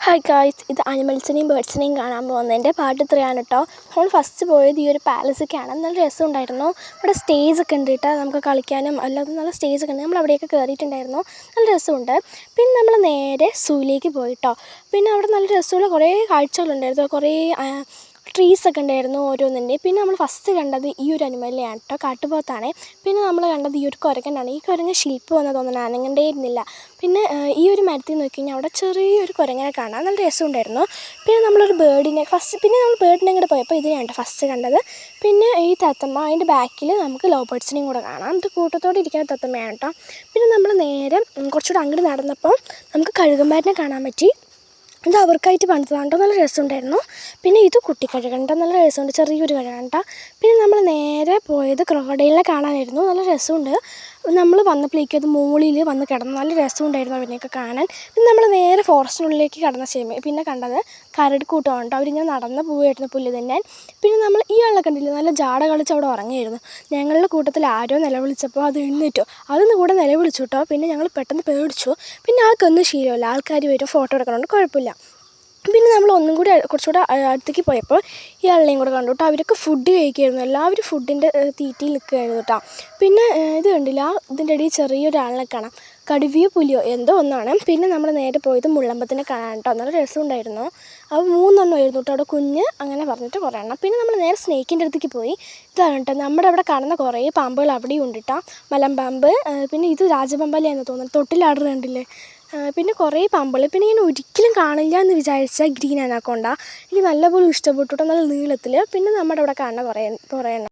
Hi guys, ഇത് അനിമൽസിനെയും ബേർഡ്സിനെയും കാണാൻ പോകുന്നതിൻ്റെ പാർട്ട് 3 ആണ് കേട്ടോ. നമ്മൾ ഫസ്റ്റ് പോയത് ഈ ഒരു പാലസൊക്കെയാണ്. നല്ല രസമുണ്ടായിരുന്നു. ഇവിടെ സ്റ്റേജൊക്കെ ഉണ്ട് കേട്ടോ, നമുക്ക് കളിക്കാനും അല്ലാതെ നല്ല സ്റ്റേജൊക്കെ ഉണ്ട്. നമ്മൾ അവിടെയൊക്കെ കയറിയിട്ടുണ്ടായിരുന്നു, നല്ല രസമുണ്ട്. പിന്നെ നമ്മൾ നേരെ സൂയിലേക്ക് പോയിട്ടോ. പിന്നെ അവിടെ നല്ല രസമുള്ള കുറേ കാഴ്ചകളുണ്ടായിരുന്നു, കുറേ ട്രീസൊക്കെ ഉണ്ടായിരുന്നു ഓരോന്നിൻ്റെ. പിന്നെ നമ്മൾ ഫസ്റ്റ് കണ്ടത് ഈ ഒരു അനിമലിനെയാണ് കേട്ടോ, കാട്ടുപോത്താണ്. പിന്നെ നമ്മൾ കണ്ടത് ഈ ഒരു കുരങ്ങനാണ്. ഈ കുരങ്ങൻ ശില്പം എന്ന് തോന്നുന്നത്, അനങ്ങണ്ടേ ഇരുന്നില്ല. പിന്നെ ഈ ഒരു മരത്തിൽ നോക്കി കഴിഞ്ഞാൽ അവിടെ ചെറിയൊരു കുരങ്ങനെ കാണാൻ നല്ല രസമുണ്ടായിരുന്നു. പിന്നെ നമ്മളൊരു ബേർഡിനെ പിന്നെ നമ്മൾ ബേർഡിനെ കൂടെ പോയപ്പോൾ ഇതിനെയാണ് ഫസ്റ്റ് കണ്ടത്. പിന്നെ ഈ തത്തമ്മ, അതിൻ്റെ ബാക്കിൽ നമുക്ക് ലവ് ബേർഡ്സിനെയും കൂടെ കാണാം. ഇത് കൂട്ടത്തോടെ ഇരിക്കുന്ന തത്തമ്മയാണ് കേട്ടോ. പിന്നെ നമ്മൾ നേരെ കുറച്ചുകൂടെ അങ്ങോട്ട് നടന്നപ്പോൾ നമുക്ക് കഴുകന്മാരിനെ കാണാൻ പറ്റി. ഇത് അവർക്കായിട്ട് പണിതതാണ് കേട്ടോ, നല്ല രസമുണ്ടായിരുന്നു. പിന്നെ ഇത് കുട്ടിക്കഴുകണ്ട, നല്ല രസമുണ്ട്, ചെറിയൊരു കഴുകണ്ട. പിന്നെ നമ്മൾ നേരെ പോയത് ക്രൊക്കഡൈലിനെ കാണാനായിരുന്നു, നല്ല രസമുണ്ട്. നമ്മൾ വന്നപ്പോഴേക്കും അത് മുകളിൽ വന്ന് കിടന്നു, നല്ല രസമുണ്ടായിരുന്നു അവനെയൊക്കെ കാണാൻ. പിന്നെ നമ്മൾ നേരെ ഫോറസ്റ്റിനുള്ളിലേക്ക് കടന്ന പിന്നെ കണ്ടത് കരടിക്കൂട്ടമാണ് കേട്ടോ. അവരിങ്ങനെ നടന്ന് പോവുമായിരുന്നു പുല്ല് തിന്നാൻ. പിന്നെ നമ്മൾ ഈ ആളെ കണ്ടില്ല, നല്ല ജാട കളിച്ച് അവിടെ ഉറങ്ങിയായിരുന്നു. ഞങ്ങളുടെ കൂട്ടത്തിൽ ആരോ നിലവിളിച്ചപ്പോൾ അത് എഴുന്നേറ്റു, അതൊന്നും കൂടെ നിലവിളിച്ചു കേട്ടോ. പിന്നെ ഞങ്ങൾ പെട്ടെന്ന് പേടിച്ചു. പിന്നെ ആൾക്കൊന്നും ശീലമില്ല, ആൾക്കാർ വരും ഫോട്ടോ എടുക്കണോണ്ട് കുഴപ്പമില്ല. പിന്നെ നമ്മൾ ഒന്നും കൂടി കുറച്ചുകൂടെ അടുത്തേക്ക് പോയപ്പോൾ ഈ ആളിനെയും കൂടെ കണ്ടു കേട്ടോ. അവരൊക്കെ ഫുഡ് കഴിക്കുമായിരുന്നു, എല്ലാവരും ഫുഡിൻ്റെ തീറ്റയിൽ നിൽക്കുകയായിരുന്നു കേട്ടോ. പിന്നെ ഇത് കണ്ടില്ല, ഇതിൻ്റെ ഇടയിൽ ചെറിയൊരാളിനെ കാണാം, കടുവയോ പുലിയോ എന്തോ ഒന്നാണ്. പിന്നെ നമ്മൾ നേരെ പോയത് മുള്ളമ്പത്തിനെ കാണാൻ കേട്ടോ, നല്ല രസമുണ്ടായിരുന്നു. അത് 3 എണ്ണമായിരുന്നു കേട്ടോ അവിടെ, കുഞ്ഞ് അങ്ങനെ പറഞ്ഞിട്ട് കുറേ എണ്ണം. പിന്നെ നമ്മൾ നേരെ സ്നേക്കിൻ്റെ അടുത്തേക്ക് പോയി. ഇതാണ് കേട്ടോ, നമ്മുടെ അവിടെ കാണുന്ന കുറേ പാമ്പുകൾ അവിടെയും ഉണ്ട് കേട്ടോ, മലമ്പാമ്പ്. പിന്നെ ഇത് രാജപാമ്പാലെയാണെന്ന് തോന്നുന്നു, തൊട്ടിലാടുന്നുണ്ടല്ലേ. പിന്നെ കുറേ പാമ്പുകൾ. പിന്നെ ഞാൻ ഒരിക്കലും കാണില്ല എന്ന് വിചാരിച്ച ഗ്രീൻ അനാക്കോണ്ട എനിക്ക് നല്ലപോലെ ഇഷ്ടപ്പെട്ടു കേട്ടോ, നല്ല നീളത്തിൽ. പിന്നെ നമ്മുടെ അവിടെ കാണുന്ന കുറേ എണ്ണം.